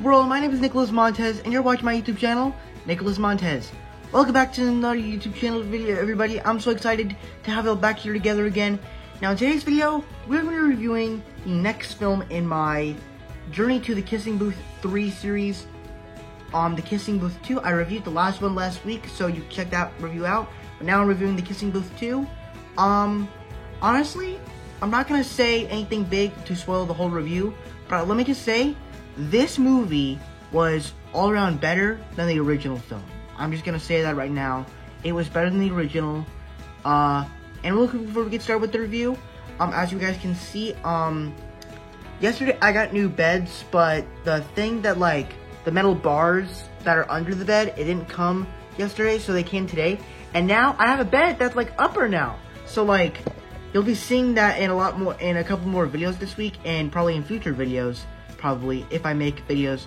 world? My name is Nicholas Montez, and you're watching my YouTube channel, Nicholas Montez. Welcome back to another YouTube channel video, everybody. I'm so excited to have it back here together again. Now, in today's video, we're going to be reviewing the next film in my Journey to the Kissing Booth 3 series. The Kissing Booth 2, I reviewed the last one last week, so you can check that review out. But now I'm reviewing the Kissing Booth 2. Honestly, I'm not going to say anything big to spoil the whole review, but let me just say, this movie was all around better than the original film. I'm just going to say that right now. It was better than the original. And before we get started with the review, as you guys can see, yesterday I got new beds, but the thing that, like, the metal bars that are under the bed, it didn't come yesterday, so they came today. And now I have a bed that's, like, upper now. So, like, you'll be seeing that in a couple more videos this week, and probably in future videos, probably, if I make videos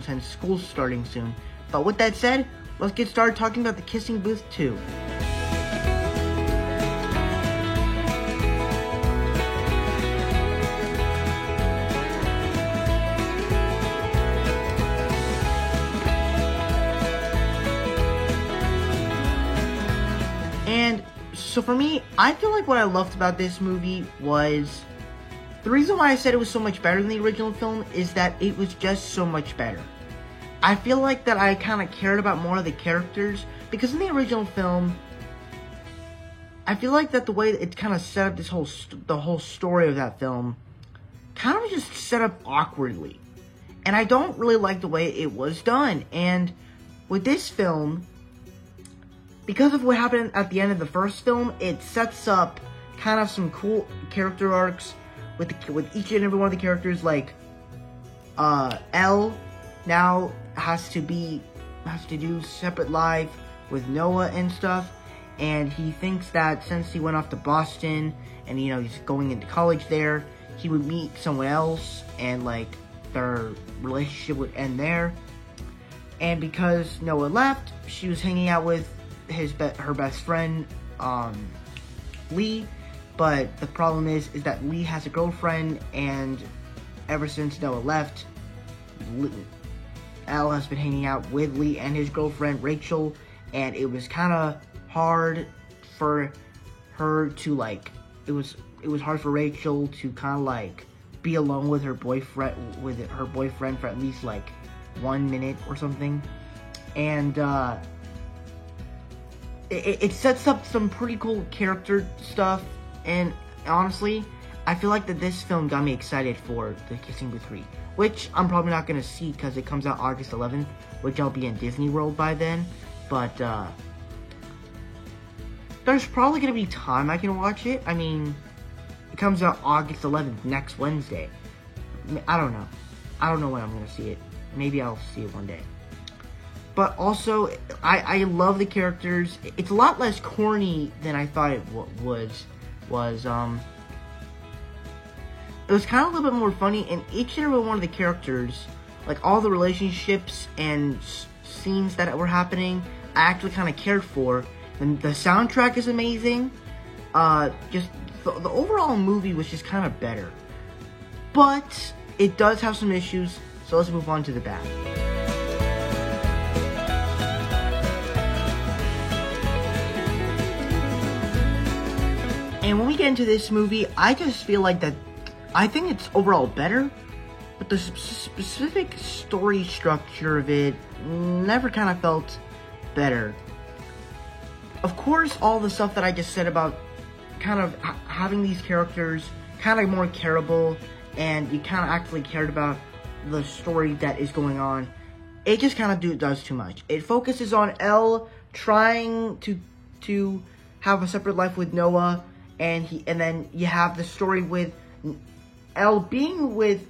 since school's starting soon. But with that said, let's get started talking about the Kissing Booth 2. And so for me, I feel like what I loved about this movie was, the reason why I said it was so much better than the original film is that it was just so much better. I feel like that I kind of cared about more of the characters, because in the original film, I feel like that the way that it kind of set up the whole story of that film kind of just set up awkwardly. And I don't really like the way it was done. And with this film, because of what happened at the end of the first film, it sets up kind of some cool character arcs with each and every one of the characters. Like, Elle now has to do separate life with Noah and stuff, and he thinks that since he went off to Boston and, you know, he's going into college there, he would meet someone else and, like, their relationship would end there. And because Noah left, she was hanging out with her best friend, Lee. But the problem is that Lee has a girlfriend, and ever since Noah left, Elle has been hanging out with Lee and his girlfriend, Rachel, and it was kind of hard for her to, like, it was hard for Rachel to kind of, like, be alone with her boyfriend, for at least, like, 1 minute or something. And, it sets up some pretty cool character stuff, and honestly, I feel like that this film got me excited for the Kissing Booth 3, which I'm probably not going to see because it comes out August 11th, which I'll be in Disney World by then, but there's probably going to be time I can watch it. I mean, it comes out August 11th, next Wednesday. I don't know. I don't know when I'm going to see it. Maybe I'll see it one day. But also, I love the characters. It's a lot less corny than I thought it was. It was kind of a little bit more funny, and each and every one of the characters, like all the relationships and scenes that were happening, I actually kind of cared for. And the soundtrack is amazing. Just the overall movie was just kind of better. But it does have some issues, so let's move on to the bad. And when we get into this movie, I just feel like that, I think it's overall better, but the specific story structure of it never kind of felt better. Of course, all the stuff that I just said about kind of having these characters kind of more careable, and you kind of actually cared about the story that is going on, it just kind of does too much. It focuses on Elle trying to have a separate life with Noah, and then you have the story with Elle being with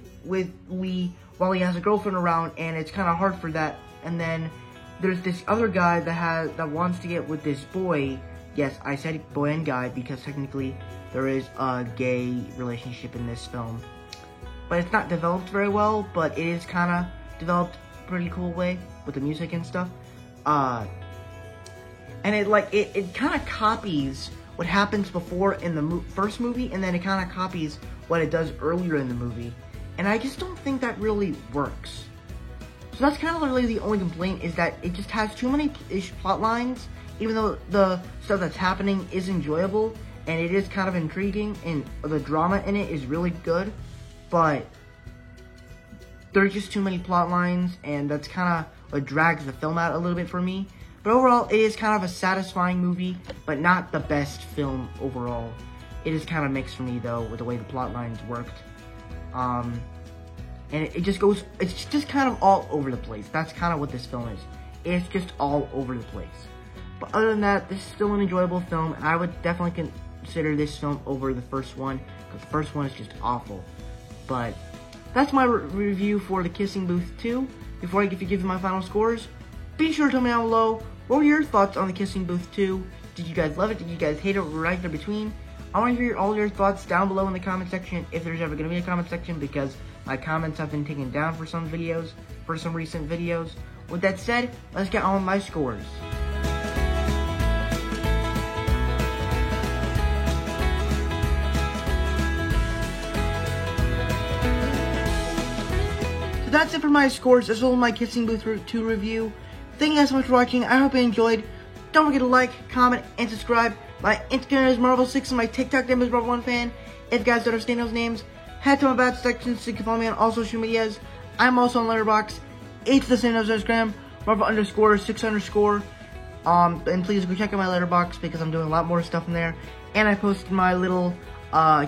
Lee while he has a girlfriend around, and it's kind of hard for that. And then there's this other guy that wants to get with this boy. Yes, I said boy and guy because technically there is a gay relationship in this film, but it's not developed very well. But it is kind of developed pretty cool way with the music and stuff. And it kind of copies what happens before in the first movie, and then it kind of copies what it does earlier in the movie. And I just don't think that really works. So that's kind of literally the only complaint, is that it just has too many plot lines, even though the stuff that's happening is enjoyable, and it is kind of intriguing, and the drama in it is really good, but there's just too many plot lines, and that's kind of what drags the film out a little bit for me. But overall, it is kind of a satisfying movie, but not the best film overall. It is kind of mixed for me, though, with the way the plot lines worked. And it just goes, it's just kind of all over the place. That's kind of what this film is. It's just all over the place. But other than that, this is still an enjoyable film, and I would definitely consider this film over the first one, because the first one is just awful. But that's my review for The Kissing Booth 2. Before I give you my final scores, be sure to tell me down below, what were your thoughts on The Kissing Booth 2? Did you guys love it? Did you guys hate it? Right there between? I want to hear all your thoughts down below in the comment section, if there's ever going to be a comment section, because my comments have been taken down for some videos, for some recent videos. With that said, let's get on with my scores. So that's it for my scores, as well as my Kissing Booth 2 review. Thank you guys so much for watching. I hope you enjoyed. Don't forget to like, comment, and subscribe. My Instagram is Marvel6 and my TikTok name is Marvel1Fan. If you guys don't understand those names, head to my bad section so you can follow me on all social medias. I'm also on Letterboxd. It's the same as Instagram, Marvel_6_. And please go check out my Letterboxd, because I'm doing a lot more stuff in there. And I posted my little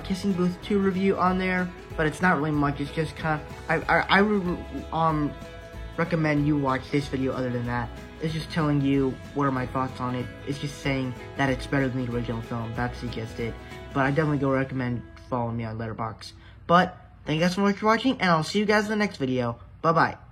Kissing Booth 2 review on there, but it's not really much. It's just kind of, I recommend you watch this video. Other than that, it's just telling you what are my thoughts on it. It's just saying that it's better than the original film. That's, you guessed it. But I definitely go recommend following me on Letterboxd. But thank you guys so much for watching, and I'll see you guys in the next video. Bye bye.